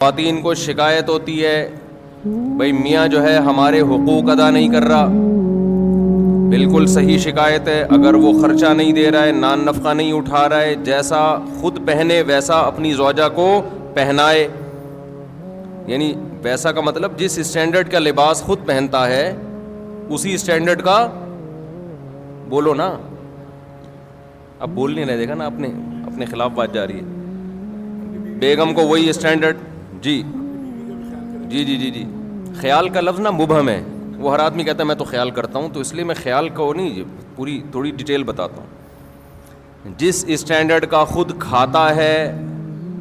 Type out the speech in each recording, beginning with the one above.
خواتین کو شکایت ہوتی ہے بھائی میاں جو ہے ہمارے حقوق ادا نہیں کر رہا. بالکل صحیح شکایت ہے. اگر وہ خرچہ نہیں دے رہا ہے, نان نفقہ نہیں اٹھا رہا ہے, جیسا خود پہنے ویسا اپنی زوجہ کو پہنائے, یعنی ویسا کا مطلب جس اسٹینڈرڈ کا لباس خود پہنتا ہے اسی اسٹینڈرڈ کا, بولو نا, اب بول نہیں رہے, دیکھا نا آپ نے, اپنے خلاف بات جا رہی ہے. بیگم کو وہی اسٹینڈرڈ. جی جی جی جی جی خیال کا لفظ نا مبہم ہے, وہ ہر آدمی کہتا ہے میں تو خیال کرتا ہوں, تو اس لیے میں خیال کو نہیں, پوری تھوڑی ڈیٹیل بتاتا ہوں. جس اسٹینڈرڈ کا خود کھاتا ہے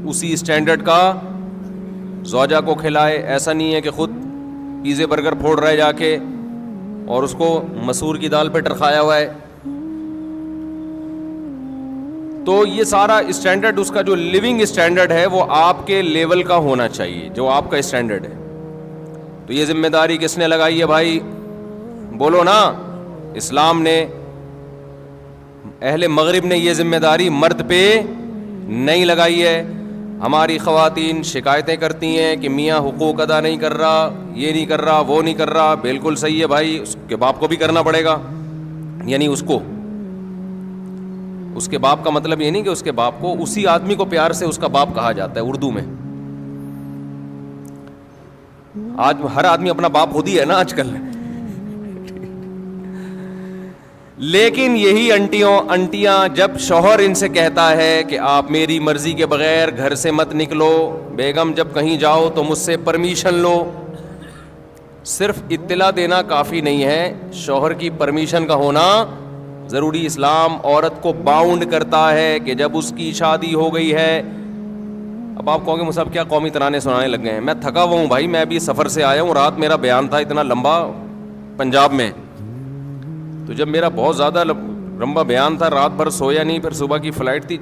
اسی اسٹینڈرڈ کا زوجہ کو کھلائے. ایسا نہیں ہے کہ خود پیزے برگر پھوڑ رہا ہے جا کے اور اس کو مسور کی دال پہ ٹرکھایا ہوا ہے. تو یہ سارا اسٹینڈرڈ, اس کا جو لیونگ اسٹینڈرڈ ہے وہ آپ کے لیول کا ہونا چاہیے, جو آپ کا اسٹینڈرڈ ہے. تو یہ ذمہ داری کس نے لگائی ہے بھائی؟ بولو نا. اسلام نے, اہل مغرب نے یہ ذمہ داری مرد پہ نہیں لگائی ہے. ہماری خواتین شکایتیں کرتی ہیں کہ میاں حقوق ادا نہیں کر رہا, یہ نہیں کر رہا, وہ نہیں کر رہا. بالکل صحیح ہے بھائی, اس کے باپ کو بھی کرنا پڑے گا. یعنی اس کے باپ کا مطلب یہ نہیں کہ اس کے باپ کو, اسی آدمی کو پیار سے اس کا باپ کہا جاتا ہے اردو میں. آج ہر آدمی اپنا باپ خود ہی ہے نا آج کل. لیکن یہی انٹیاں جب شوہر ان سے کہتا ہے کہ آپ میری مرضی کے بغیر گھر سے مت نکلو, بیگم جب کہیں جاؤ تو مجھ سے پرمیشن لو. صرف اطلاع دینا کافی نہیں ہے, شوہر کی پرمیشن کا ہونا ضروری. اسلام عورت کو باؤنڈ کرتا ہے کہ جب اس کی شادی ہو گئی ہے. اب آپ کہو گے مصعب کیا قومی ترانے سنانے لگ گئے ہیں؟ میں تھکا ہوا ہوں بھائی, میں ابھی سفر سے آیا ہوں, رات میرا بیان تھا اتنا لمبا پنجاب میں, تو جب میرا بہت زیادہ لمبا بیان تھا, رات بھر سویا نہیں, پھر صبح کی فلائٹ تھی,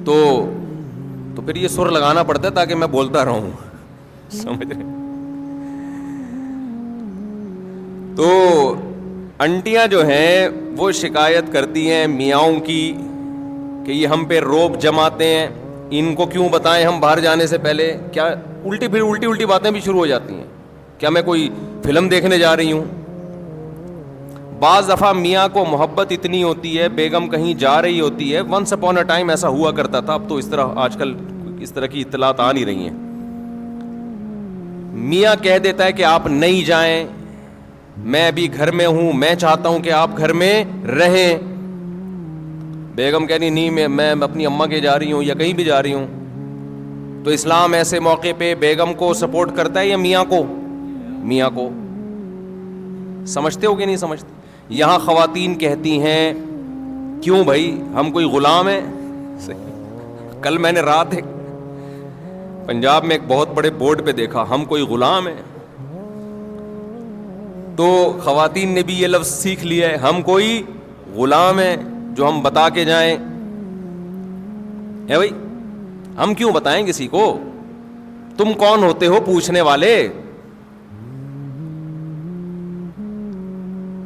تو پھر یہ سر لگانا پڑتا ہے تاکہ میں بولتا رہوں, سمجھ رہے. تو انٹیاں جو ہیں وہ شکایت کرتی ہیں میاؤں کی کہ یہ ہم پہ روب جماتے ہیں, ان کو کیوں بتائیں ہم باہر جانے سے پہلے. کیا الٹی باتیں بھی شروع ہو جاتی ہیں, کیا میں کوئی فلم دیکھنے جا رہی ہوں. بعض دفعہ میاں کو محبت اتنی ہوتی ہے, بیگم کہیں جا رہی ہوتی ہے, ونس اپون اے ٹائم ایسا ہوا کرتا تھا, اب تو اس طرح آج کل اس طرح کی اطلاعات آ نہیں رہی ہیں. میاں کہہ دیتا ہے کہ آپ نہیں جائیں, میں ابھی گھر میں ہوں, میں چاہتا ہوں کہ آپ گھر میں رہیں. بیگم کہنی نہیں, میں اپنی اماں کے جا رہی ہوں یا کہیں بھی جا رہی ہوں. تو اسلام ایسے موقع پہ بیگم کو سپورٹ کرتا ہے یا میاں کو؟ میاں کو. سمجھتے ہو کہ نہیں سمجھتے؟ یہاں خواتین کہتی ہیں کیوں بھائی ہم کوئی غلام ہیں؟ کل میں نے رات ایک پنجاب میں ایک بہت بڑے بورڈ پہ دیکھا, ہم کوئی غلام ہیں. تو خواتین نے بھی یہ لفظ سیکھ لیا ہے, ہم کوئی غلام ہیں جو ہم بتا کے جائیں. ہے بھائی, ہم کیوں بتائیں کسی کو؟ تم کون ہوتے ہو پوچھنے والے؟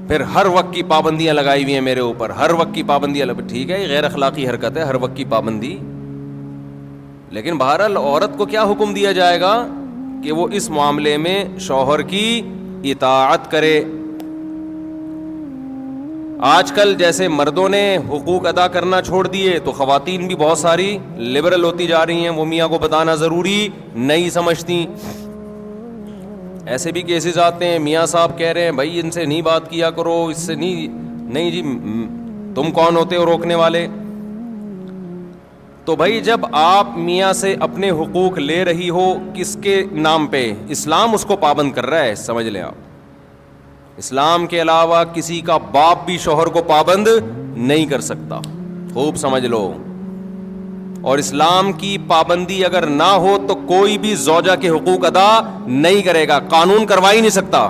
پھر ہر وقت کی پابندیاں لگائی ہوئی ہیں میرے اوپر, ہر وقت کی پابندیاں. ٹھیک ہے, یہ غیر اخلاقی حرکت ہے, ہر وقت کی پابندی. لیکن بہرحال عورت کو کیا حکم دیا جائے گا کہ وہ اس معاملے میں شوہر کی اطاعت کرے. آج کل جیسے مردوں نے حقوق ادا کرنا چھوڑ دیے تو خواتین بھی بہت ساری لبرل ہوتی جا رہی ہیں, وہ میاں کو بتانا ضروری نہیں سمجھتی. ایسے بھی کیسز آتے ہیں, میاں صاحب کہہ رہے ہیں بھائی ان سے نہیں بات کیا کرو, اس سے نہیں جی, تم کون ہوتے ہو روکنے والے؟ تو بھائی جب آپ میاں سے اپنے حقوق لے رہی ہو, کس کے نام پہ؟ اسلام اس کو پابند کر رہا ہے, سمجھ لیں آپ. اسلام کے علاوہ کسی کا باپ بھی شوہر کو پابند نہیں کر سکتا, خوب سمجھ لو. اور اسلام کی پابندی اگر نہ ہو تو کوئی بھی زوجہ کے حقوق ادا نہیں کرے گا, قانون کروا ہی نہیں سکتا.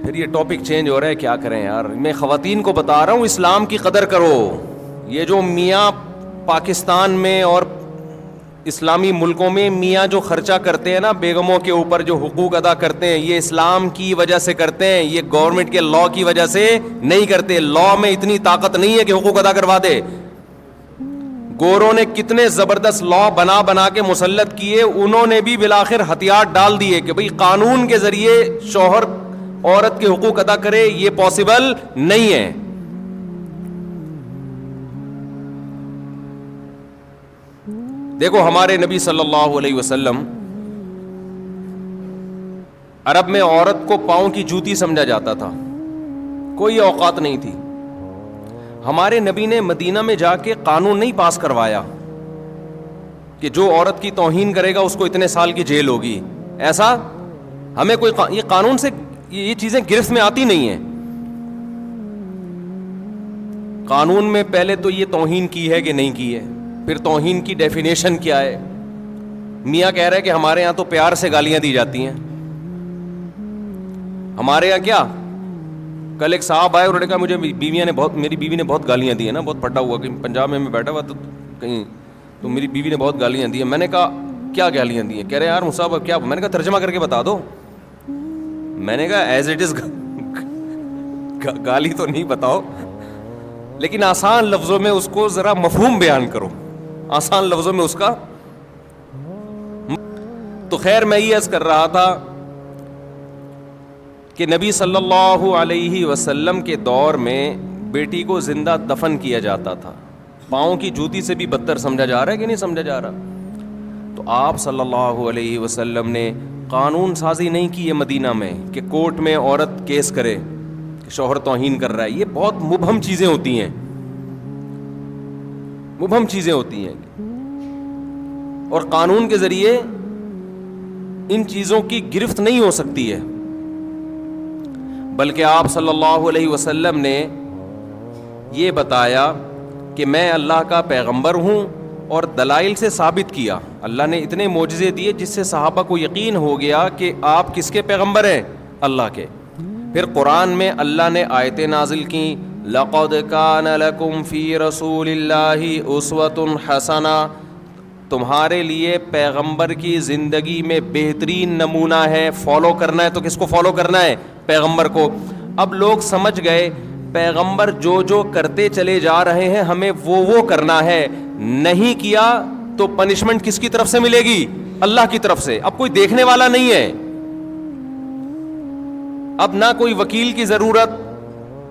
پھر یہ ٹاپک چینج ہو رہا ہے, کیا کریں یار. میں خواتین کو بتا رہا ہوں اسلام کی قدر کرو. یہ جو میاں پاکستان میں اور اسلامی ملکوں میں میاں جو خرچہ کرتے ہیں نا بیگموں کے اوپر, جو حقوق ادا کرتے ہیں, یہ اسلام کی وجہ سے کرتے ہیں, یہ گورنمنٹ کے لا کی وجہ سے نہیں کرتے. لا میں اتنی طاقت نہیں ہے کہ حقوق ادا کروا دے. گوروں نے کتنے زبردست لا بنا بنا کے مسلط کیے, انہوں نے بھی بالآخر ہتھیار ڈال دیے کہ بھئی قانون کے ذریعے شوہر عورت کے حقوق ادا کرے, یہ پاسبل نہیں ہے. دیکھو ہمارے نبی صلی اللہ علیہ وسلم, عرب میں عورت کو پاؤں کی جوتی سمجھا جاتا تھا, کوئی اوقات نہیں تھی. ہمارے نبی نے مدینہ میں جا کے قانون نہیں پاس کروایا کہ جو عورت کی توہین کرے گا اس کو اتنے سال کی جیل ہوگی. ایسا ہمیں کوئی یہ قانون سے یہ چیزیں گرفت میں آتی نہیں ہیں. قانون میں پہلے تو یہ توہین کی ہے کہ نہیں کی ہے, پھر توہین کی ڈیفینیشن کیا ہے. میاں کہہ رہے کہ ہمارے یہاں تو پیار سے گالیاں دی جاتی ہیں. ہمارے یہاں کیا, کل ایک صاحب آئے, انہوں نے کہا مجھے میری بیوی نے بہت گالیاں دی ہیں نا, بہت پھٹا ہوا, کہیں پنجاب میں بیٹھا ہوا تو کہیں, تو میری بیوی نے بہت گالیاں دی ہیں. میں نے کہا کیا گالیاں دی ہیں؟ کہہ رہے یار مصعب کیا؟ میں نے کہا ترجمہ کر کے بتا دو. میں نے کہا ایز اٹ از گالی تو نہیں بتاؤ, لیکن آسان لفظوں میں اس کو ذرا مفہوم بیان کرو, آسان لفظوں میں اس کا. تو خیر میں یہ عرض کر رہا تھا کہ نبی صلی اللہ علیہ وسلم کے دور میں بیٹی کو زندہ دفن کیا جاتا تھا. پاؤں کی جوتی سے بھی بدتر سمجھا جا رہا ہے کہ نہیں سمجھا جا رہا؟ تو آپ صلی اللہ علیہ وسلم نے قانون سازی نہیں کی ہے مدینہ میں کہ کورٹ میں عورت کیس کرے کہ شوہر توہین کر رہا ہے. یہ بہت مبہم چیزیں ہوتی ہیں, مبہم چیزیں ہوتی ہیں, اور قانون کے ذریعے ان چیزوں کی گرفت نہیں ہو سکتی ہے. بلکہ آپ صلی اللہ علیہ وسلم نے یہ بتایا کہ میں اللہ کا پیغمبر ہوں, اور دلائل سے ثابت کیا. اللہ نے اتنے معجزے دیے جس سے صحابہ کو یقین ہو گیا کہ آپ کس کے پیغمبر ہیں؟ اللہ کے. پھر قرآن میں اللہ نے آیتیں نازل کی, لَقَدْ كَانَ لَكُمْ فِي رَسُولِ اللَّهِ أُسْوَةٌ حَسَنَةٌ, تمہارے لیے پیغمبر کی زندگی میں بہترین نمونہ ہے. فالو کرنا ہے تو کس کو فالو کرنا ہے؟ پیغمبر کو. اب لوگ سمجھ گئے پیغمبر جو جو کرتے چلے جا رہے ہیں ہمیں وہ کرنا ہے, نہیں کیا تو پنشمنٹ کس کی طرف سے ملے گی؟ اللہ کی طرف سے. اب کوئی دیکھنے والا نہیں ہے, اب نہ کوئی وکیل کی ضرورت,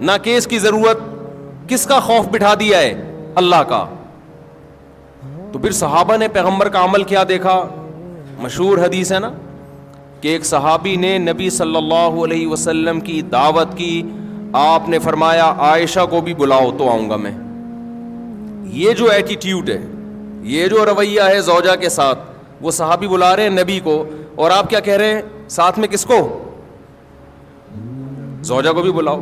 نہ کیس کی ضرورت. کس کا خوف بٹھا دیا ہے؟ اللہ کا. تو پھر صحابہ نے پیغمبر کا عمل کیا دیکھا؟ مشہور حدیث ہے نا کہ ایک صحابی نے نبی صلی اللہ علیہ وسلم کی دعوت کی, آپ نے فرمایا عائشہ کو بھی بلاؤ تو آؤں گا میں. یہ جو ایٹیٹیوڈ ہے, یہ جو رویہ ہے زوجہ کے ساتھ, وہ صحابی بلا رہے ہیں نبی کو, اور آپ کیا کہہ رہے ہیں ساتھ میں کس کو؟ زوجہ کو بھی بلاؤ.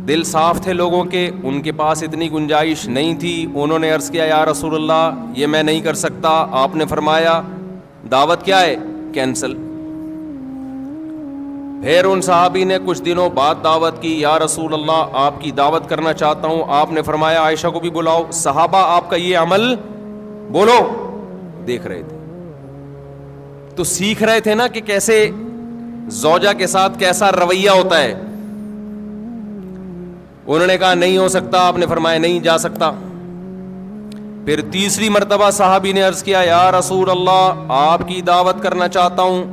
دل صاف تھے لوگوں کے, ان کے پاس اتنی گنجائش نہیں تھی. انہوں نے عرض کیا یا رسول اللہ یہ میں نہیں کر سکتا. آپ نے فرمایا دعوت کیا ہے؟ کینسل. پھر ان صحابی نے کچھ دنوں بعد دعوت کی, یا رسول اللہ آپ کی دعوت کرنا چاہتا ہوں. آپ نے فرمایا عائشہ کو بھی بلاؤ. صحابہ آپ کا یہ عمل بولو دیکھ رہے تھے, تو سیکھ رہے تھے نا کہ کیسے زوجہ کے ساتھ کیسا رویہ ہوتا ہے. انہوں نے کہا نہیں ہو سکتا. آپ نے فرمایا نہیں جا سکتا. پھر تیسری مرتبہ صحابی نے عرض کیا یا رسول اللہ آپ کی دعوت کرنا چاہتا ہوں.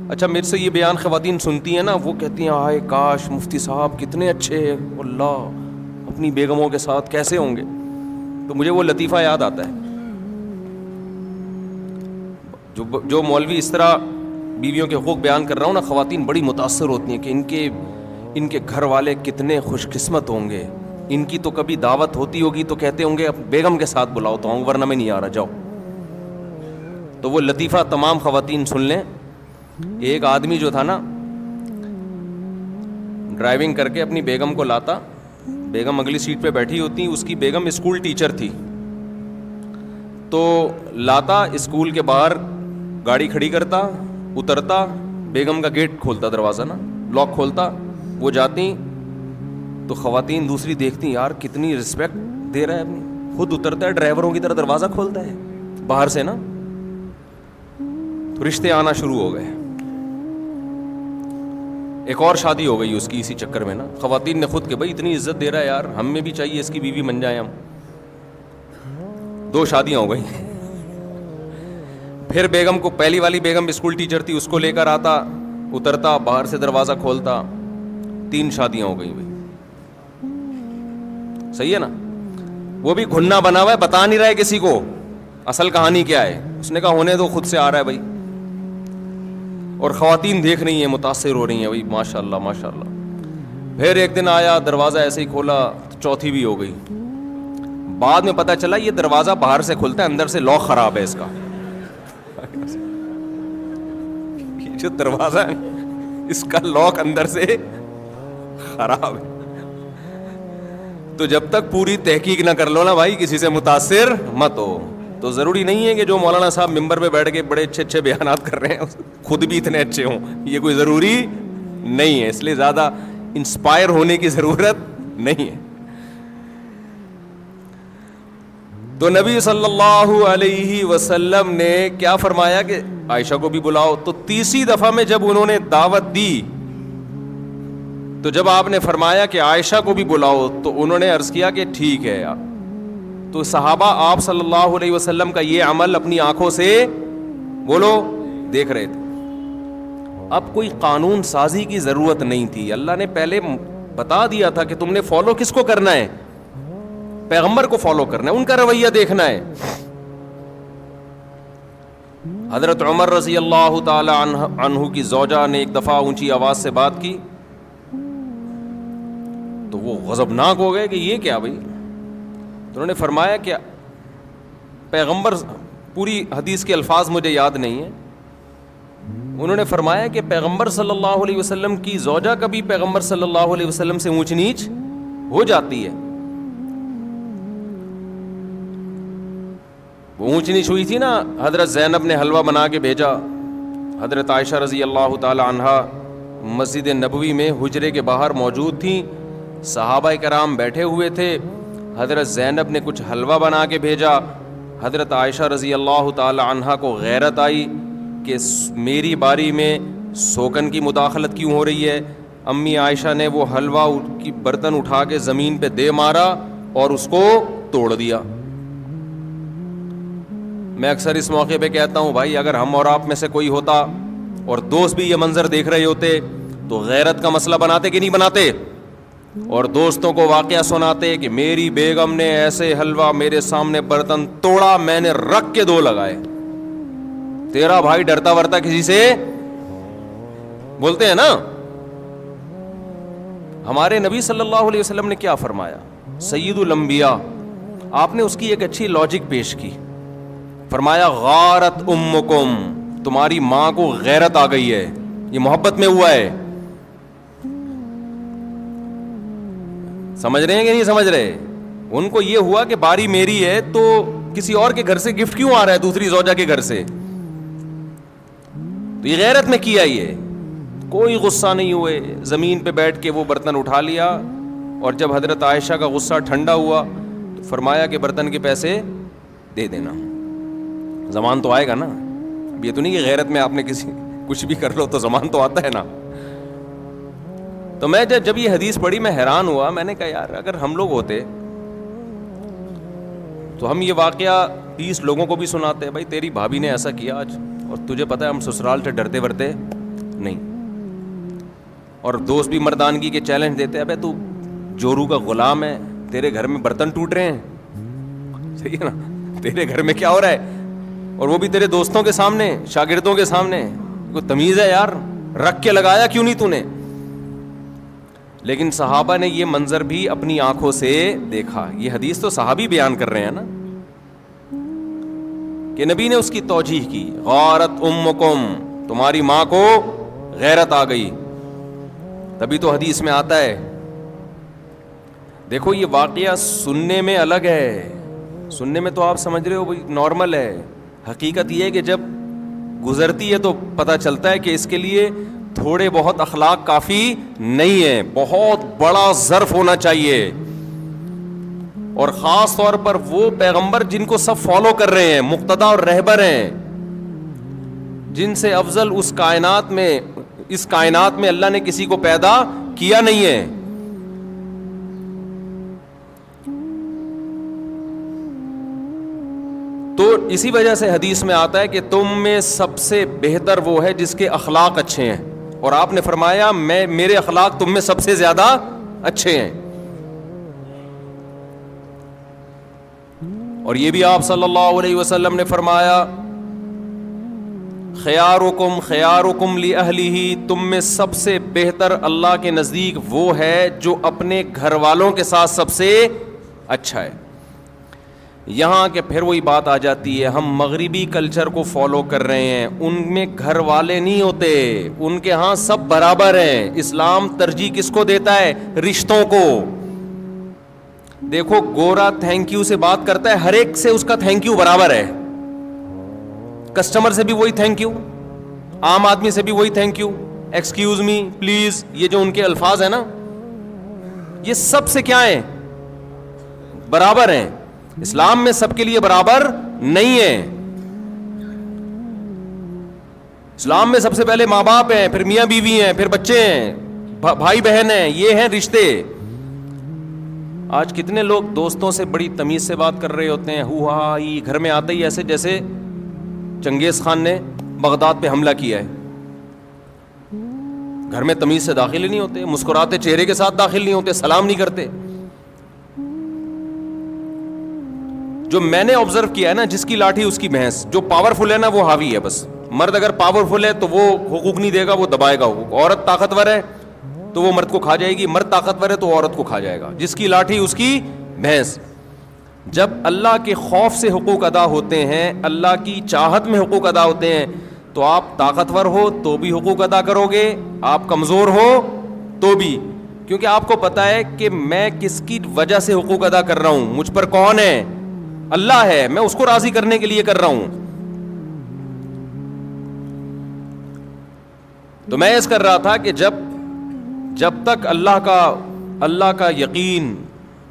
اچھا میرے سے یہ بیان خواتین سنتی ہیں نا, وہ کہتی ہیں آئے کاش مفتی صاحب کتنے اچھے ہیں, اللہ اپنی بیگموں کے ساتھ کیسے ہوں گے. تو مجھے وہ لطیفہ یاد آتا ہے, جو مولوی اس طرح بیویوں کے حقوق بیان کر رہا ہوں نا, خواتین بڑی متاثر ہوتی ہیں کہ ان کے گھر والے کتنے خوش قسمت ہوں گے. ان کی تو کبھی دعوت ہوتی ہوگی تو کہتے ہوں گے اب بیگم کے ساتھ بلاؤ تو آؤں, ورنہ میں نہیں آ رہا, جاؤ. تو وہ لطیفہ تمام خواتین سن لیں. ایک آدمی جو تھا نا ڈرائیونگ کر کے اپنی بیگم کو لاتا, بیگم اگلی سیٹ پہ بیٹھی ہوتی, اس کی بیگم اسکول ٹیچر تھی, تو لاتا اسکول کے باہر گاڑی کھڑی کرتا, اترتا, بیگم کا گیٹ کھولتا, دروازہ نا لاک کھولتا, وہ جاتی تو خواتین دوسری دیکھتی یار کتنی رسپیکٹ دے رہا ہے اپنی, خود اترتا ہے ڈرائیوروں کی طرح دروازہ کھولتا ہے باہر سے نا. تو رشتے آنا شروع ہو گئے. ایک اور شادی ہو گئی اس کی اسی چکر میں نا. خواتین نے خود کہ بھائی اتنی عزت دے رہا ہے یار, ہم میں بھی چاہیے اس کی بیوی بن جائے ہم. 2 شادیاں ہو گئی. پھر بیگم کو, پہلی والی بیگم اسکول ٹیچر تھی, اس کو لے کر آتا, اترتا, باہر سے دروازہ کھولتا, 3 شادیاں ہو گئی بھائی. صحیح ہے نا. وہ بھی گھننا بنا ہوا ہے, بتا نہیں رہا ہے کسی کو اصل کہانی کیا ہے. اس نے کہا ہونے دو, خود سے آ رہا ہے بھائی. اور خواتین دیکھ رہی ہیں, متاثر ہو رہی ہیں بھائی, ماشاء اللہ ماشاء اللہ. پھر ایک دن آیا, دروازہ ایسے ہی کھولا, 4تھی بھی ہو گئی. بعد میں پتا چلا یہ دروازہ باہر سے کھلتا ہے, اندر سے لاک خراب ہے اس کا. جو دروازہ ہے اس کا لاک اندر سے خراب ہے. تو جب تک پوری تحقیق نہ کر لو نا بھائی, کسی سے متاثر مت ہو. تو ضروری نہیں ہے کہ جو مولانا صاحب ممبر پہ بیٹھ کے بڑے اچھے اچھے بیانات کر رہے ہیں خود بھی اتنے اچھے ہوں, یہ کوئی ضروری نہیں ہے. اس لیے زیادہ انسپائر ہونے کی ضرورت نہیں ہے. تو نبی صلی اللہ علیہ وسلم نے کیا فرمایا کہ عائشہ کو بھی بلاؤ. تو 30 دفعہ میں جب انہوں نے دعوت دی, تو جب آپ نے فرمایا کہ عائشہ کو بھی بلاؤ, تو انہوں نے عرض کیا کہ ٹھیک ہے. تو صحابہ آپ صلی اللہ علیہ وسلم کا یہ عمل اپنی آنکھوں سے بولو دیکھ رہے تھے. اب کوئی قانون سازی کی ضرورت نہیں تھی. اللہ نے پہلے بتا دیا تھا کہ تم نے فالو کس کو کرنا ہے, پیغمبر کو فالو کرنا ہے, ان کا رویہ دیکھنا ہے. حضرت عمر رضی اللہ تعالی عنہ کی زوجہ نے ایک دفعہ اونچی آواز سے بات کی, تو وہ غضبناک ہو گئے کہ یہ کیا بھائی. تو انہوں نے فرمایا کہ پیغمبر, پوری حدیث کے الفاظ مجھے یاد نہیں ہیں, انہوں نے فرمایا کہ پیغمبر صلی اللہ علیہ وسلم کی زوجہ کبھی پیغمبر صلی اللہ علیہ وسلم سے اونچ نیچ ہو جاتی ہے. وہ اونچ نیچ ہوئی تھی نا, حضرت زینب نے حلوہ بنا کے بھیجا. حضرت عائشہ رضی اللہ تعالی عنہا مسجد نبوی میں حجرے کے باہر موجود تھیں, صحابہ کرام بیٹھے ہوئے تھے. حضرت زینب نے کچھ حلوہ بنا کے بھیجا. حضرت عائشہ رضی اللہ تعالی عنہا کو غیرت آئی کہ میری باری میں سوکن کی مداخلت کیوں ہو رہی ہے. امی عائشہ نے وہ حلوہ کی برتن اٹھا کے زمین پہ دے مارا اور اس کو توڑ دیا. میں اکثر اس موقع پہ کہتا ہوں بھائی, اگر ہم اور آپ میں سے کوئی ہوتا اور دوست بھی یہ منظر دیکھ رہے ہوتے تو غیرت کا مسئلہ بناتے کہ نہیں بناتے, اور دوستوں کو واقعہ سناتے کہ میری بیگم نے ایسے حلوہ میرے سامنے برتن توڑا, میں نے رکھ کے 2 لگائے. تیرا بھائی ڈرتا ورتا کسی سے بولتے ہیں نا. ہمارے نبی صلی اللہ علیہ وسلم نے کیا فرمایا, سید الانبیاء, آپ نے اس کی ایک اچھی لاجک پیش کی. فرمایا غارت امکم, تمہاری ماں کو غیرت آ گئی ہے, یہ محبت میں ہوا ہے. سمجھ رہے ہیں کہ نہیں سمجھ رہے. ان کو یہ ہوا کہ باری میری ہے تو کسی اور کے گھر سے گفٹ کیوں آ رہا ہے, دوسری زوجہ کے گھر سے. تو یہ غیرت میں کیا, یہ کوئی غصہ نہیں ہوئے, زمین پہ بیٹھ کے وہ برتن اٹھا لیا. اور جب حضرت عائشہ کا غصہ ٹھنڈا ہوا تو فرمایا کہ برتن کے پیسے دے دینا, زمان تو آئے گا نا. اب یہ تو نہیں کہ غیرت میں آپ نے کسی کچھ بھی کر لو تو زمان تو آتا ہے نا. تو میں جب یہ حدیث پڑھی میں حیران ہوا. میں نے کہا یار اگر ہم لوگ ہوتے تو ہم یہ واقعہ 30 لوگوں کو بھی سناتے, بھائی تیری بھابھی نے ایسا کیا آج, اور تجھے پتہ ہے ہم سسرال سے ڈرتے ورتے نہیں. اور دوست بھی مردانگی کے چیلنج دیتے, ابے تو جورو کا غلام ہے, تیرے گھر میں برتن ٹوٹ رہے ہیں, صحیح ہے نا, تیرے گھر میں کیا ہو رہا ہے, اور وہ بھی تیرے دوستوں کے سامنے, شاگردوں کے سامنے. کوئی تمیز ہے یار, رکھ کے لگایا کیوں نہیں تو نے. لیکن صحابہ نے یہ منظر بھی اپنی آنکھوں سے دیکھا. یہ حدیث تو صحابی بیان کر رہے ہیں نا, کہ نبی نے اس کی توجیح کی, غارت امکم, تمہاری ماں کو غیرت آ گئی. تبھی تو حدیث میں آتا ہے. دیکھو یہ واقعہ سننے میں الگ ہے, سننے میں تو آپ سمجھ رہے ہو بھائی نارمل ہے. حقیقت یہ ہے کہ جب گزرتی ہے تو پتہ چلتا ہے کہ اس کے لیے تھوڑے بہت اخلاق کافی نہیں ہے, بہت بڑا ظرف ہونا چاہیے. اور خاص طور پر وہ پیغمبر جن کو سب فالو کر رہے ہیں, مقتدا اور رہبر ہیں, جن سے افضل اس کائنات میں اللہ نے کسی کو پیدا کیا نہیں ہے. تو اسی وجہ سے حدیث میں آتا ہے کہ تم میں سب سے بہتر وہ ہے جس کے اخلاق اچھے ہیں, اور آپ نے فرمایا میرے اخلاق تم میں سب سے زیادہ اچھے ہیں. اور یہ بھی آپ صلی اللہ علیہ وسلم نے فرمایا خیارکم خیارکم لأہلہ, تم میں سب سے بہتر اللہ کے نزدیک وہ ہے جو اپنے گھر والوں کے ساتھ سب سے اچھا ہے. یہاں کہ پھر وہی بات آ جاتی ہے, ہم مغربی کلچر کو فالو کر رہے ہیں, ان میں گھر والے نہیں ہوتے, ان کے ہاں سب برابر ہیں. اسلام ترجیح کس کو دیتا ہے؟ رشتوں کو. دیکھو گورا تھینک یو سے بات کرتا ہے, ہر ایک سے اس کا تھینک یو برابر ہے. کسٹمر سے بھی وہی تھینک یو, عام آدمی سے بھی وہی thank you, excuse me, please, یہ جو ان کے الفاظ ہیں نا, یہ سب سے کیا ہیں؟ برابر ہیں. اسلام میں سب کے لیے برابر نہیں ہے. اسلام میں سب سے پہلے ماں باپ ہیں, پھر میاں بیوی ہیں, پھر بچے ہیں, بھائی بہن ہیں, یہ ہیں رشتے. آج کتنے لوگ دوستوں سے بڑی تمیز سے بات کر رہے ہوتے ہیں, ہو ہا ہی, گھر میں آتے ہی ایسے جیسے چنگیز خان نے بغداد پہ حملہ کیا ہے. گھر میں تمیز سے داخل ہی نہیں ہوتے, مسکراتے چہرے کے ساتھ داخل نہیں ہوتے, سلام نہیں کرتے. جو میں نے آبزرو کیا ہے نا, جس کی لاٹھی اس کی بھینس, جو پاورفل ہے نا وہ حاوی ہے بس. مرد اگر پاورفل ہے تو وہ حقوق نہیں دے گا, وہ دبائے گا حقوق. عورت طاقتور ہے تو وہ مرد کو کھا جائے گی, مرد طاقتور ہے تو عورت کو کھا جائے گا. جس کی لاٹھی اس کی بھینس. جب اللہ کے خوف سے حقوق ادا ہوتے ہیں, اللہ کی چاہت میں حقوق ادا ہوتے ہیں, تو آپ طاقتور ہو تو بھی حقوق ادا کرو گے, آپ کمزور ہو تو بھی, کیونکہ آپ کو پتا ہے کہ میں کس کی وجہ سے حقوق ادا کر رہا ہوں, مجھ پر کون ہے؟ اللہ ہے, میں اس کو راضی کرنے کے لیے کر رہا ہوں. تو میں اس کر رہا تھا کہ جب تک اللہ کا یقین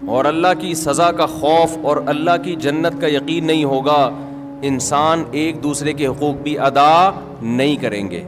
اور اللہ کی سزا کا خوف اور اللہ کی جنت کا یقین نہیں ہوگا, انسان ایک دوسرے کے حقوق بھی ادا نہیں کریں گے.